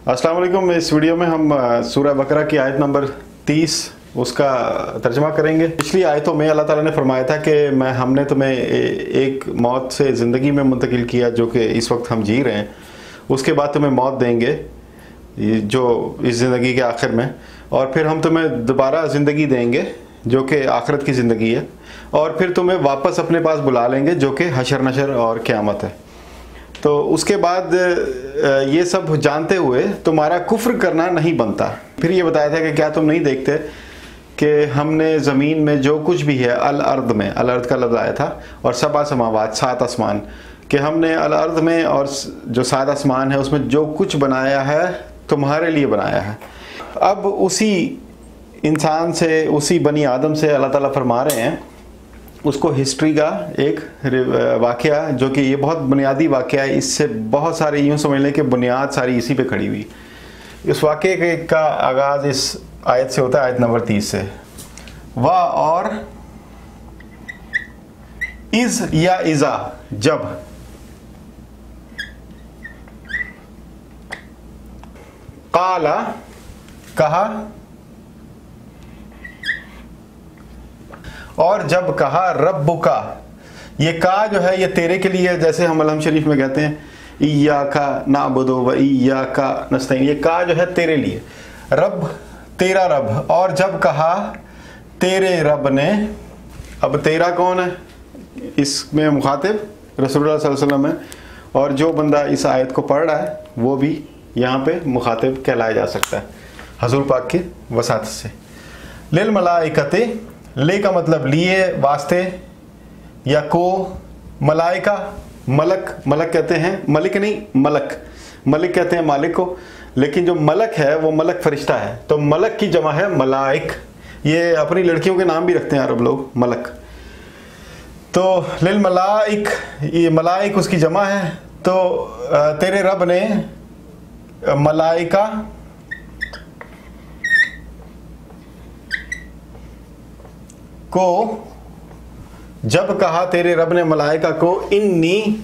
अस्सलाम वालेकुम। इस वीडियो में हम सूरह बकरा की आयत नंबर 30 उसका तर्जमा करेंगे। पिछली आयतों में अल्लाह ताला ने फरमाया था कि हमने तुम्हें एक मौत से ज़िंदगी में मुंतकिल किया जो कि इस वक्त हम जी रहे हैं, उसके बाद तुम्हें मौत देंगे जो इस ज़िंदगी के आखिर में, और फिर हम तुम्हें दोबारा ज़िंदगी देंगे जो कि आखिरत की ज़िंदगी है, और फिर तुम्हें वापस अपने पास बुला लेंगे जो कि हशर नशर और क़यामत है। तो उसके बाद ये सब जानते हुए तुम्हारा कुफ्र करना नहीं बनता। फिर ये बताया था कि क्या तुम नहीं देखते कि हमने ज़मीन में जो कुछ भी है, अल अर्द में, अल अर्द का लफ्ज़ आया था, और सबा समावात, 7 आसमान, कि हमने अल अर्द में और जो 7 आसमान है उसमें जो कुछ बनाया है तुम्हारे लिए बनाया है। अब उसी इंसान से, उसी बनी आदम से अल्लाह ताला फरमा रहे हैं उसको हिस्ट्री का एक वाक़या, जो कि ये बहुत बुनियादी वाक़या है, इससे बहुत सारे यूँ समझ लें कि बुनियाद सारी इसी पे खड़ी हुई। इस वाक़े का आगाज़ इस आयत से होता है, आयत नंबर 30 से। वाह और इज़ या इज़ा, जब, काला कहा, और जब कहा रब्बुका, ये का जो है ये तेरे के लिए, जैसे हम अलहम शरीफ में कहते हैं इय्याका नअबुदु व इय्याका नस्तईन, ये का जो है तेरे लिए, रब तेरा रब। और जब कहा तेरे रब ने, अब तेरा कौन है, इसमें मुखातिब रसूलुल्लाह सल्लल्लाहु अलैहि वसल्लम है, और जो बंदा इस आयत को पढ़ रहा है वो भी यहाँ पे मुखातिब कहलाया जा सकता है हजूर पाक की वसात से। लिल मलाइकते, ले का मतलब लिए, वास्ते, या को, मलाइका, मलक, मलक कहते हैं, मलिक नहीं मलक, मलिक कहते हैं मालिक को, लेकिन जो मलक है वो मलक फरिश्ता है, तो मलक की जमा है मलाइक। ये अपनी लड़कियों के नाम भी रखते हैं अरब लोग, मलक। तो लिल मलाइक, ये मलाइक उसकी जमा है। तो तेरे रब ने मलाइका को, जब कहा तेरे रब ने मलाइका को, इन्नी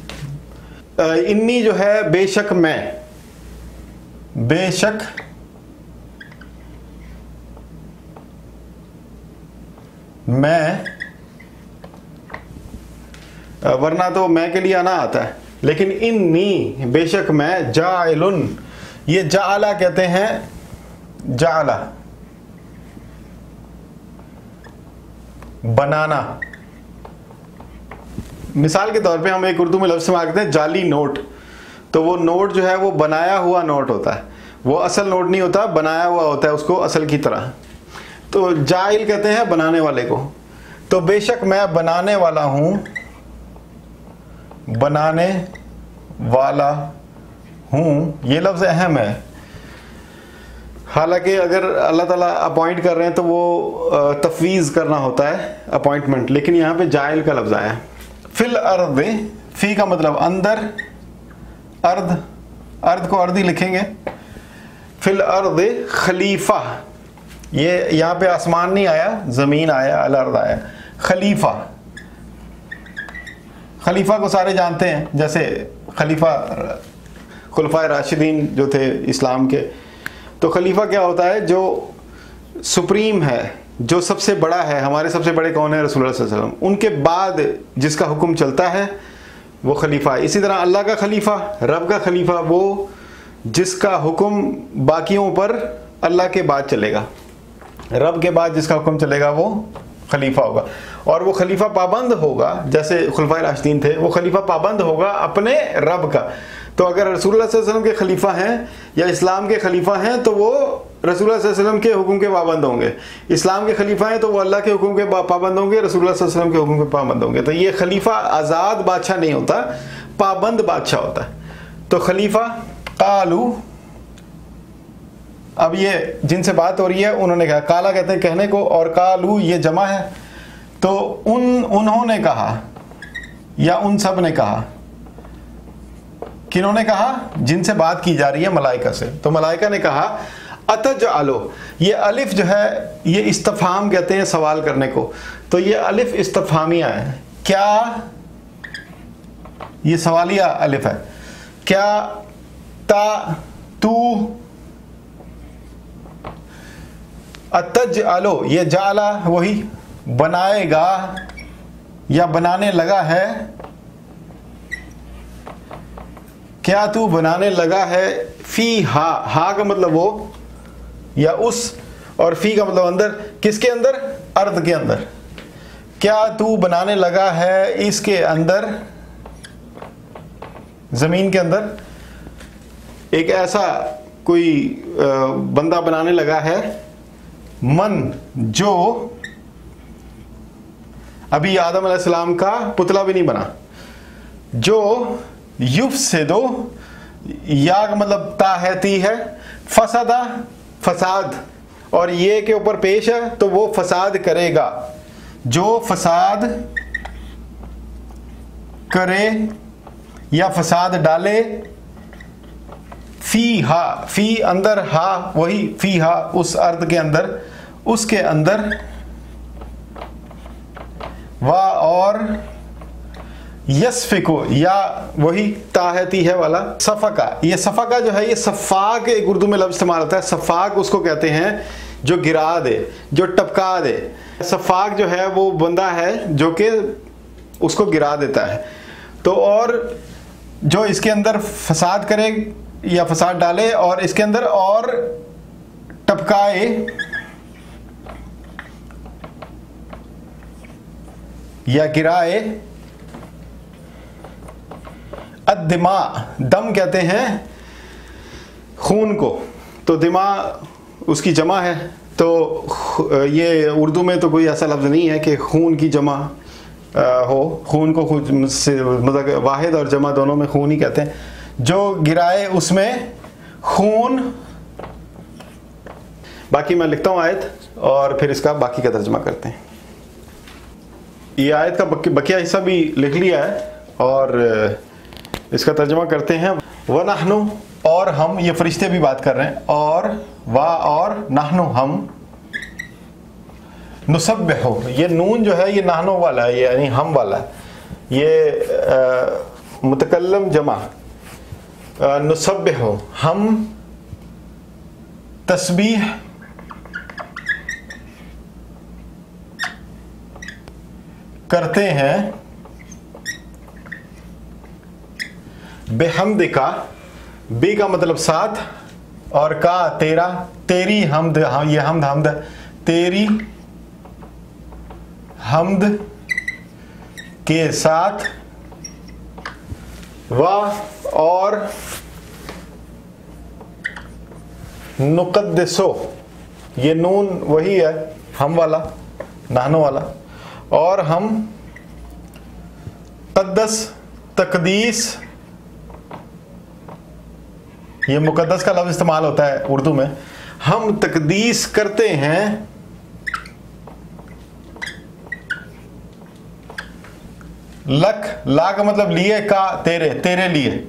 जो है बेशक मैं, बेशक मैं, वरना तो मैं के लिए आना आता है, लेकिन इन्नी बेशक मैं, जाइलुन, ये जाला कहते हैं, जाला बनाना। मिसाल के तौर पे हम एक उर्दू में लफ्ज़ इस्तेमाल करते हैं जाली नोट, तो वो नोट जो है वो बनाया हुआ नोट होता है, वो असल नोट नहीं होता, बनाया हुआ होता है उसको असल की तरह। तो जाइल कहते हैं बनाने वाले को। तो बेशक मैं बनाने वाला हूँ, बनाने वाला हूँ, ये लफ्ज़ अहम है। हालांकि अगर अल्लाह ताला अपॉइंट कर रहे हैं तो वो तफवीज़ करना होता है, अपॉइंटमेंट, लेकिन यहाँ पे जाइल का लफ्ज़ आया है। फिल अर्द, फी का मतलब अंदर, अर्द, अर्द को अर्दी लिखेंगे। फिल अर्द खलीफा, ये यहाँ पे आसमान नहीं आया, ज़मीन आया, अल अर्द आया। खलीफा, खलीफा को सारे जानते हैं, जैसे खलीफा खुलफाए राशिदीन जो थे इस्लाम के। तो खलीफा क्या होता है, जो सुप्रीम है, जो सबसे बड़ा है। हमारे सबसे बड़े कौन है, रसूलुल्लाह सल्लल्लाहु अलैहि वसल्लम, उनके बाद जिसका हुक्म चलता है वो खलीफा है। इसी तरह अल्लाह का खलीफा, रब का खलीफा, वो जिसका हुक्म बाकियों पर अल्लाह के बाद चलेगा, रब के बाद जिसका हुक्म चलेगा वो खलीफा होगा। और वो खलीफा पाबंद होगा, जैसे खुलफाए राशिदीन थे, वो खलीफा पाबंद होगा अपने रब का। तो अगर रसूलुल्लाह सल्लल्लाहु अलैहि वसल्लम के खलीफा हैं या इस्लाम के खलीफा हैं तो वो रसूलुल्लाह सल्लल्लाहु अलैहि वसल्लम के हुक्म के पाबंद होंगे। इस्लाम के खलीफा हैं तो वो अल्लाह के हुक्म के पाबंद होंगे, रसूलुल्लाह सल्लल्लाहु अलैहि वसल्लम के हुक्म के पाबंद होंगे। तो ये खलीफा आज़ाद बादशाह नहीं होता, पाबंद बादशाह होता है। तो खलीफा कालू, अब ये जिनसे बात हो रही है उन्होंने कहा, काला कहते हैं कहने को, और कालू ये जमा है। तो उन्होंने कहा या उन सब ने कहा, किन्होंने कहा, जिनसे बात की जा रही है मलाइका से। तो मलाइका ने कहा अतज आलो, ये अलिफ जो है ये इस्तफाम कहते हैं सवाल करने को, तो ये अलिफ इस्तफामिया है। क्या, ये सवालिया अलिफ है, क्या ता तू अतजअलो, ये जाला वही बनाएगा या बनाने लगा है, क्या तू बनाने लगा है, फी हा, हा का मतलब वो या उस, और फी का मतलब अंदर, किसके अंदर, अर्थ के अंदर, क्या तू बनाने लगा है इसके अंदर, जमीन के अंदर, एक ऐसा कोई बंदा बनाने लगा है, मन जो अभी आदम अलैहिस्सलाम का पुतला भी नहीं बना, जो युफ से दो, या का मतलब ता है ती है, फसादा फसाद, और ये के ऊपर पेश है तो वो फसाद करेगा, जो फसाद करे या फसाद डाले, फी हा, फी अंदर, हा वही फी हा उस अर्थ के अंदर, उसके अंदर, वाह और यस्फिको, या वही ताहती है वाला सफका, ये सफका जो है ये सफाक एक उर्दू में लफ्ज़ इस्तेमाल होता है, सफाक उसको कहते हैं जो गिरा दे, जो टपका दे, सफाक जो है वो बंदा है जो कि उसको गिरा देता है। तो और जो इसके अंदर फसाद करे या फसाद डाले और इसके अंदर और टपकाए या गिराए, अद्दिमा, दम कहते हैं खून को, तो दिमा उसकी जमा है, तो ये उर्दू में तो कोई ऐसा लफ्ज़ नहीं है कि खून की जमा हो, खून को खुद से मतलब वाहिद और जमा दोनों में खून ही कहते हैं, जो गिराए उसमें खून। बाकी मैं लिखता हूँ आयत और फिर इसका बाकी का तर्जुमा करते हैं। ये आयत का बकिया हिस्सा भी लिख लिया है और इसका तर्जुमा करते हैं। व नहनु, और हम, ये फरिश्ते भी बात कर रहे हैं, और वाह और नहनु हम, नुसब्बिहु, ये नून जो है ये नहनु वाला है, यानी हम वाला है, ये मुतकल्लम जमा, नुसब्बिहु हम तस्बीह करते हैं, बेहम्दिका, बे का मतलब साथ और का तेरा, तेरी हमद, हाँ ये हमद, हमद तेरी हमद के साथ, वाह और नुक़द्दिसो, ये नून वही है हम वाला, नानो वाला, और हम क़द्दस, तक़दीस, ये मुक़द्दस का लफ्ज़ इस्तेमाल होता है उर्दू में, हम तक़दीस करते हैं, लक, ला का मतलब लिए, का तेरे, तेरे लिए,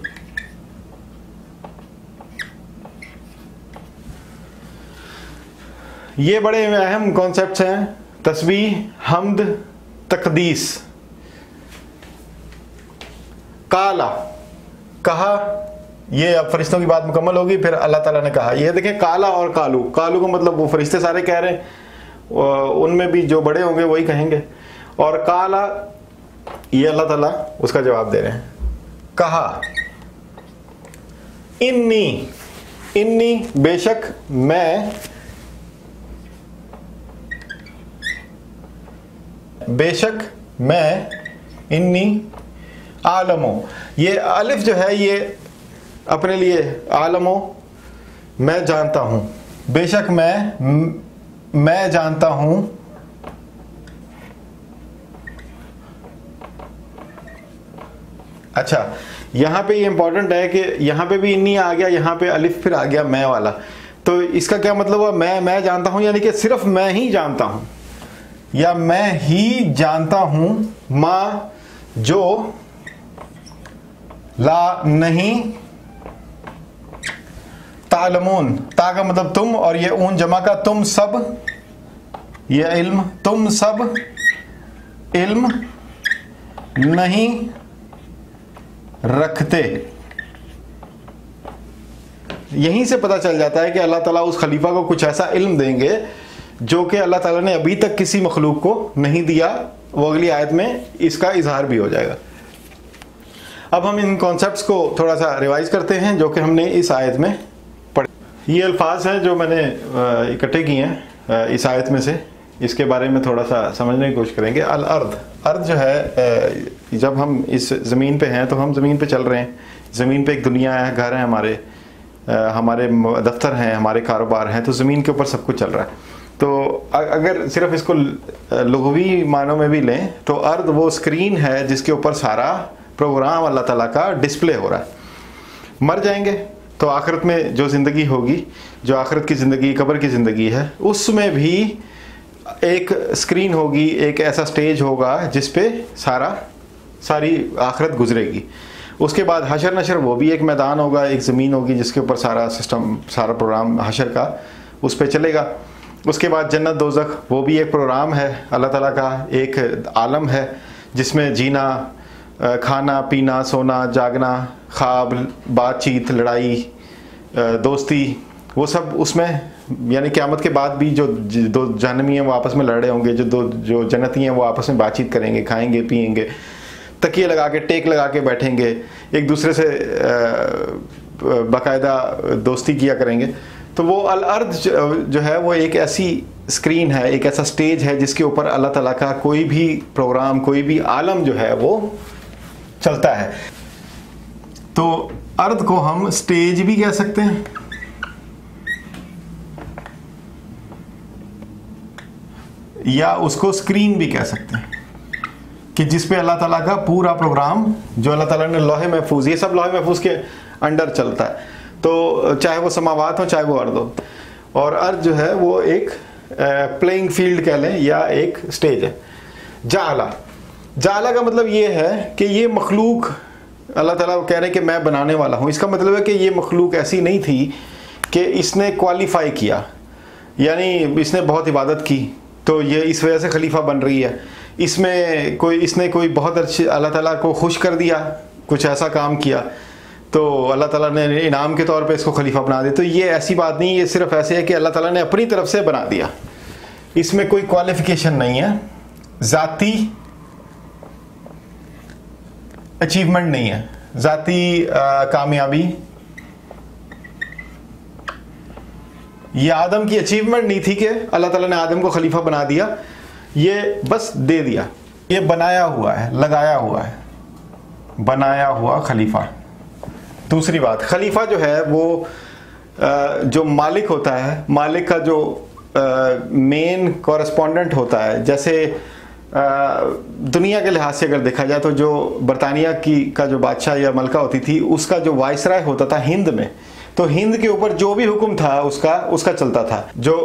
ये बड़े अहम कॉन्सेप्ट्स हैं, तस्बीह, हम्द, तक़दीस। काला, कहा, ये अब फरिश्तों की बात मुकम्मल होगी, फिर अल्लाह ताला ने कहा, ये देखें काला और कालू, कालू का मतलब वो फरिश्ते सारे कह रहे हैं, उनमें भी जो बड़े होंगे वही कहेंगे, और काला ये अल्लाह ताला उसका जवाब दे रहे हैं। कहा, इन्नी, इन्नी बेशक मैं, बेशक मैं, इन्नी आलमो, ये अलिफ जो है ये अपने लिए, आलमो मैं जानता हूं, बेशक मैं जानता हूं, अच्छा यहां पे ये इंपॉर्टेंट है कि यहां पे भी इन्नी आ गया, यहां पे अलिफ फिर आ गया मैं वाला, तो इसका क्या मतलब हुआ, मैं जानता हूं यानी कि सिर्फ मैं ही जानता हूं, या मैं ही जानता हूं, माँ जो, ला नहीं, तालमून, ता का मतलब तुम और ये ऊन जमा का, तुम सब, ये इल्म, तुम सब इल्म नहीं रखते। यहीं से पता चल जाता है कि अल्लाह ताला उस खलीफा को कुछ ऐसा इल्म देंगे जो कि अल्लाह ताला ने अभी तक किसी मखलूक को नहीं दिया, वो अगली आयत में इसका इजहार भी हो जाएगा। अब हम इन कॉन्सेप्ट्स को थोड़ा सा रिवाइज करते हैं जो कि हमने इस आयत में पढ़े। ये अल्फाज हैं जो मैंने इकट्ठे किए हैं इस आयत में से, इसके बारे में थोड़ा सा समझने की कोशिश करेंगे। अल अर्द, अर्द जो है, जब हम इस ज़मीन पे हैं तो हम ज़मीन पे चल रहे हैं। ज़मीन पे एक दुनिया है, घर है, हमारे दफ्तर हैं, हमारे कारोबार हैं, तो ज़मीन के ऊपर सब कुछ चल रहा है। तो अगर सिर्फ इसको लुग़वी मानों में भी लें तो अर्द वो स्क्रीन है जिसके ऊपर सारा प्रोग्राम अल्लाह ताला का डिस्प्ले हो रहा है। मर जाएंगे तो आखिरत में जो ज़िंदगी होगी, जो आखिरत की ज़िंदगी, कब्र की ज़िंदगी है, उसमें भी एक स्क्रीन होगी, एक ऐसा स्टेज होगा जिस पे सारी आखिरत गुजरेगी। उसके बाद हशर नशर, वो भी एक मैदान होगा, एक ज़मीन होगी जिसके ऊपर सारा सिस्टम, सारा प्रोग्राम हशर का उस पर चलेगा। उसके बाद जन्नत दोज़ख, वो भी एक प्रोग्राम है अल्लाह ताला का, एक आलम है जिसमें जीना, खाना पीना, सोना जागना, ख्वाब, बातचीत, लड़ाई, दोस्ती, वो सब उसमें, यानी क़यामत के बाद भी जो दो जहन्नमी हैं वो आपस में लड़ रहे होंगे, जो जन्नती हैं वो आपस में बातचीत करेंगे, खाएंगे पिएंगे, तकिए लगा के, टेक लगा के बैठेंगे, एक दूसरे से बाकायदा दोस्ती किया करेंगे। तो वो अल अर्द जो है वो एक ऐसी स्क्रीन है, एक ऐसा स्टेज है जिसके ऊपर अल्लाह ताला का कोई भी प्रोग्राम, कोई भी आलम जो है वो चलता है। तो अर्द को हम स्टेज भी कह सकते हैं, या उसको स्क्रीन भी कह सकते हैं, कि जिस पे अल्लाह ताला का पूरा प्रोग्राम, जो अल्लाह ताला ने लौहे महफूज, ये सब लौहे महफूज के अंडर चलता है। तो चाहे वो समावात हो, चाहे वो अर्द हो, और अर्द जो है वो एक प्लेइंग फील्ड कह लें या एक स्टेज है। जाला, जाला का मतलब ये है कि ये मखलूक, अल्लाह ताला कह रहे हैं कि मैं बनाने वाला हूँ। इसका मतलब है कि ये मखलूक ऐसी नहीं थी कि इसने क्वालिफाई किया, यानी इसने बहुत इबादत की तो ये इस वजह से खलीफा बन रही है, इसने कोई बहुत अच्छी, अल्लाह ताला को खुश कर दिया, कुछ ऐसा काम किया तो अल्लाह ताला ने इनाम के तौर पे इसको खलीफा बना दिया। तो ये ऐसी बात नहीं, ये सिर्फ ऐसे है कि अल्लाह ताला ने अपनी तरफ से बना दिया, इसमें कोई क्वालिफिकेशन नहीं है, ज़ाती अचीवमेंट नहीं है, ज़ाती कामयाबी, ये आदम की अचीवमेंट नहीं थी कि अल्लाह ताला ने आदम को खलीफा बना दिया, ये बस दे दिया। ये बनाया हुआ है, लगाया हुआ है, बनाया हुआ खलीफा। दूसरी बात, खलीफा जो है वो जो मालिक होता है, मालिक का जो मेन कॉरेस्पॉन्डेंट होता है, जैसे दुनिया के लिहाज से अगर देखा जाए तो जो बरतानिया का जो बादशाह या मलका होती थी, उसका जो वाइसराय होता था हिंद में, तो हिंद के ऊपर जो भी हुक्म था उसका चलता था। जो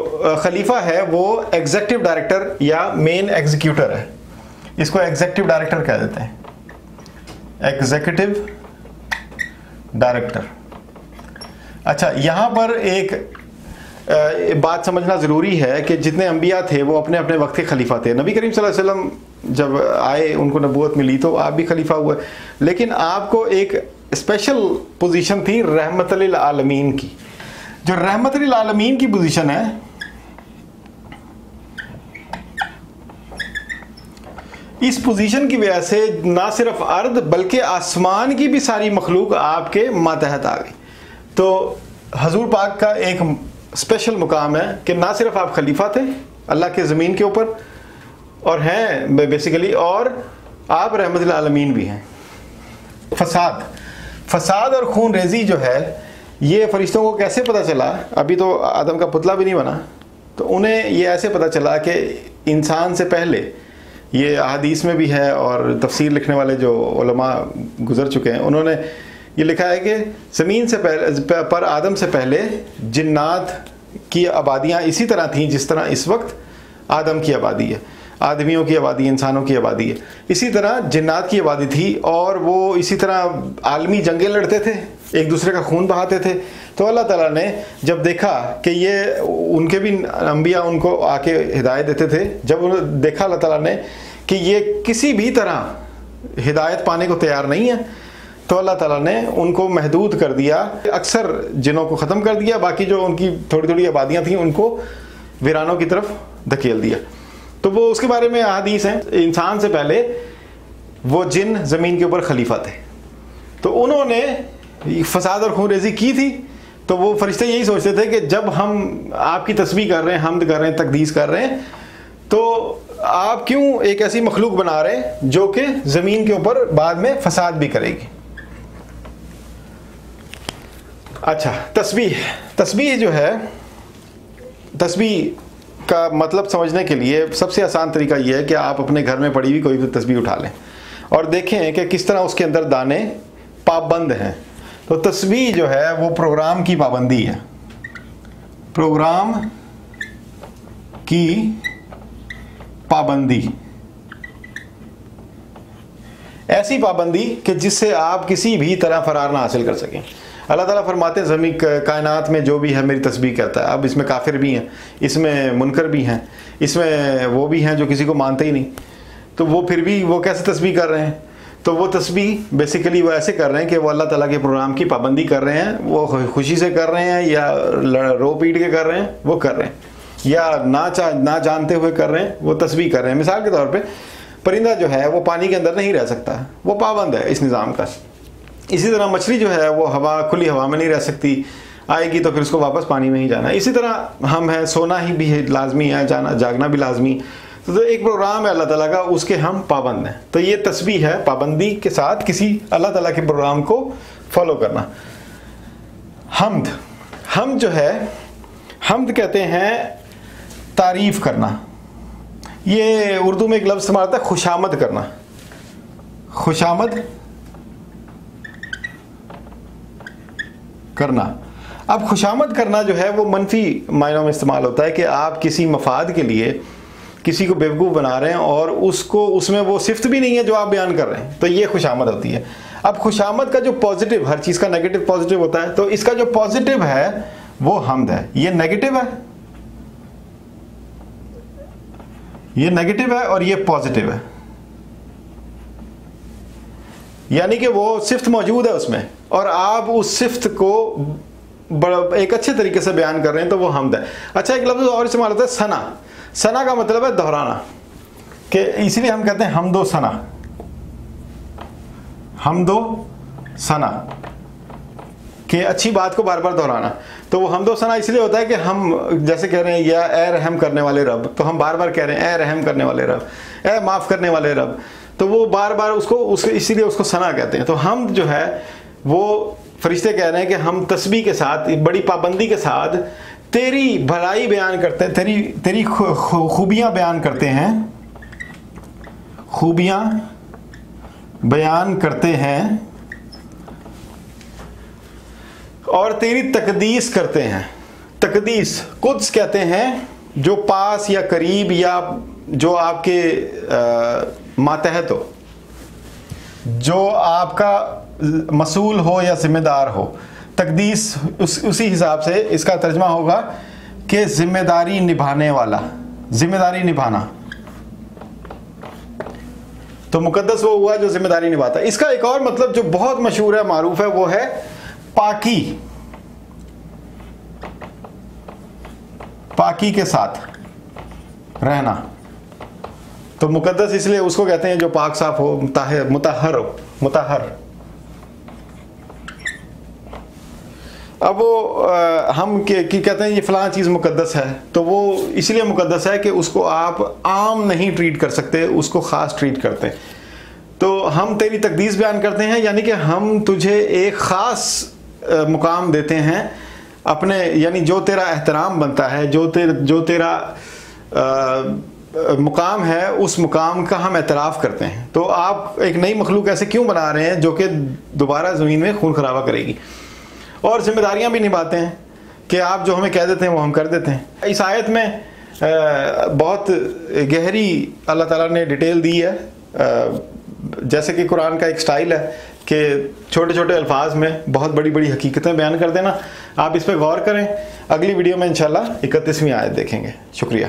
खलीफा है वो एग्जीक्यूटिव डायरेक्टर या मेन एग्जीक्यूटर है, इसको एग्जीक्यूटिव डायरेक्टर कह देते हैं, एग्जीक्यूटिव डायरेक्टर। अच्छा, यहाँ पर एक बात समझना ज़रूरी है कि जितने अंबिया थे वो अपने अपने वक्त के खलीफा थे। नबी करीम सल्लल्लाहु अलैहि वसल्लम जब आए, उनको नबूवत मिली तो आप भी खलीफा हुए, लेकिन आपको एक स्पेशल पोजीशन थी रहमत लिल आलमीन की। जो रहमत लिल आलमीन की पोजीशन है, इस पोजीशन की वजह से ना सिर्फ अर्द बल्कि आसमान की भी सारी मखलूक आपके मातहत आ गई। तो हजूर पाक का एक स्पेशल मुकाम है कि ना सिर्फ आप खलीफा थे अल्लाह के ज़मीन के ऊपर और हैं बेसिकली, और आप रहमतुल आलमीन भी हैं। फसाद और खून रेजी जो है, ये फरिश्तों को कैसे पता चला? अभी तो आदम का पुतला भी नहीं बना, तो उन्हें ये ऐसे पता चला कि इंसान से पहले, ये अहादीस में भी है और तफसीर लिखने वाले जो उलमा गुजर चुके हैं उन्होंने ये लिखा है कि ज़मीन से पहले, पर आदम से पहले जिन्नात की आबादियाँ इसी तरह थीं जिस तरह इस वक्त आदम की आबादी है, आदमियों की आबादी, इंसानों की आबादी है, इसी तरह जिन्नात की आबादी थी। और वो इसी तरह आलमी जंगें लड़ते थे, एक दूसरे का खून बहाते थे। तो अल्लाह ताला ने जब देखा कि ये उनके भी अंबिया उनको आके हिदायत देते थे, जब उन्होंने देखा अल्लाह ताला ने कि ये किसी भी तरह हिदायत पाने को तैयार नहीं है, तो अल्लाह ताला ने उनको महदूद कर दिया, अक्सर जिनों को ख़त्म कर दिया, बाकी जो उनकी थोड़ी थोड़ी आबादियाँ थीं उनको वीरानों की तरफ धकेल दिया। तो वो उसके बारे में हदीस है, इंसान से पहले वो जिन ज़मीन के ऊपर खलीफा थे, तो उन्होंने फसाद और खूनरेज़ी की थी। तो वो फरिश्ते यही सोचते थे कि जब हम आपकी तस्बीह कर रहे हैं, हम्द कर रहे हैं, तकदीस कर रहे हैं, तो आप क्यों एक ऐसी मखलूक बना रहे हैं जो कि ज़मीन के ऊपर बाद में फसाद भी करेगी। अच्छा, तस्बीह जो है, तस्बीह का मतलब समझने के लिए सबसे आसान तरीका यह है कि आप अपने घर में पड़ी हुई कोई भी तस्बीह उठा लें और देखें कि किस तरह उसके अंदर दाने पाबंद हैं। तो तस्बीह जो है वो प्रोग्राम की पाबंदी है, प्रोग्राम की पाबंदी, ऐसी पाबंदी कि जिससे आप किसी भी तरह फरार ना हासिल कर सकें। अल्लाह ताला फरमाते हैं ज़मीन कायनात में जो भी है मेरी तस्बीह करता है। अब इसमें काफिर भी हैं, इसमें मुनकर भी हैं, इसमें वो भी हैं जो किसी को मानते ही नहीं, तो वो फिर भी वो कैसे तस्बीह कर रहे हैं। तो वो तस्बीह बेसिकली वो ऐसे कर रहे हैं कि वो अल्लाह ताला के प्रोग्राम की पाबंदी कर रहे हैं। वो खुशी से कर रहे हैं या रो पीट के कर रहे हैं, वो कर रहे हैं, या ना जानते हुए कर रहे हैं, वो तस्बीह कर रहे हैं। मिसाल के तौर पे परिंदा जो है वो पानी के अंदर नहीं रह सकता, वो पाबंद है इस निज़ाम का। इसी तरह मछली जो है वो खुली हवा में नहीं रह सकती, आएगी तो फिर उसको वापस पानी में ही जाना है। इसी तरह हम हैं, सोना ही भी है लाजमी है, जागना भी लाजमी। तो एक प्रोग्राम है अल्लाह ताला का, उसके हम पाबंद हैं। तो ये तस्बीह है पाबंदी के साथ किसी अल्लाह ताला के प्रोग्राम को फॉलो करना। हमद जो है, हमद कहते हैं तारीफ करना। ये उर्दू में एक लफ्ज़ इस्तेमाल होता है खुशामद करना, खुशामद करना। अब खुशामद करना जो है वो मनफी मायनों में इस्तेमाल होता है कि आप किसी मफाद के लिए किसी को बेवकूफ़ बना रहे हैं और उसको उसमें वो सिफ्त भी नहीं है जो आप बयान कर रहे हैं, तो ये खुशामद होती है। अब खुशामद का जो पॉजिटिव, हर चीज़ का नेगेटिव पॉजिटिव होता है, तो इसका जो पॉजिटिव है वो हमद है। ये नेगेटिव है, ये नेगेटिव है और ये पॉजिटिव है, यानी कि वो सिफ्त मौजूद है उसमें और आप उस सिफ्त को एक अच्छे तरीके से बयान कर रहे हैं, तो वो हमद है। अच्छा, एक लफ्ज़ और इस्तेमाल होता है सना। सना का मतलब है दोहराना, कि इसीलिए हम कहते हैं हमदो सना, हमदो सना, कि अच्छी बात को बार बार दोहराना। तो वो हमदो सना इसलिए होता है कि हम जैसे कह रहे हैं या ए रहम करने वाले रब, तो हम बार बार कह रहे हैं ए रहम करने वाले रब, ए माफ़ करने वाले रब, तो वो बार बार उसको इसीलिए उसको सना कहते हैं। तो हम जो है वो फरिश्ते कह रहे हैं कि हम तस्बीह के साथ, बड़ी पाबंदी के साथ तेरी भलाई बयान करते हैं, तेरी खूबियाँ बयान करते हैं, खूबियाँ बयान करते हैं और तेरी तकदीस करते हैं। तकदीस कुद्स कहते हैं जो पास या करीब या जो आपके मातहत हो, जो आपका मसूल हो या जिम्मेदार हो। तकदीस उसी हिसाब से इसका तर्जमा होगा कि जिम्मेदारी निभाने वाला, जिम्मेदारी निभाना। तो मुकद्दस वो हुआ जो जिम्मेदारी निभाता है। इसका एक और मतलब जो बहुत मशहूर है, मारूफ है, वो है पाकी, पाकी के साथ रहना। तो मुकद्दस इसलिए उसको कहते हैं जो पाक साफ हो, मुतहर हो, मुतहर। अब वो हम कहते हैं ये फ़लाँ चीज़ मुकद्दस है, तो वो इसलिए मुकद्दस है कि उसको आप आम नहीं ट्रीट कर सकते, उसको ख़ास ट्रीट करते हैं। तो हम तेरी तकदीस बयान करते हैं, यानी कि हम तुझे एक ख़ास मुकाम देते हैं अपने, यानी जो तेरा एहतराम बनता है, जो तेरा मुकाम है, उस मुकाम का हम एतराफ़ करते हैं। तो आप एक नई मखलूक ऐसे क्यों बना रहे हैं जो कि दोबारा ज़मीन में खून खराबा करेगी। और जिम्मेदारियां भी निभाते हैं कि आप जो हमें कह देते हैं वो हम कर देते हैं। इस आयत में बहुत गहरी अल्लाह ताला ने डिटेल दी है, जैसे कि कुरान का एक स्टाइल है कि छोटे छोटे अल्फाज में बहुत बड़ी बड़ी हकीकतें बयान कर देना। आप इस पर गौर करें। अगली वीडियो में इंशाल्लाह 31वीं आयत देखेंगे। शुक्रिया।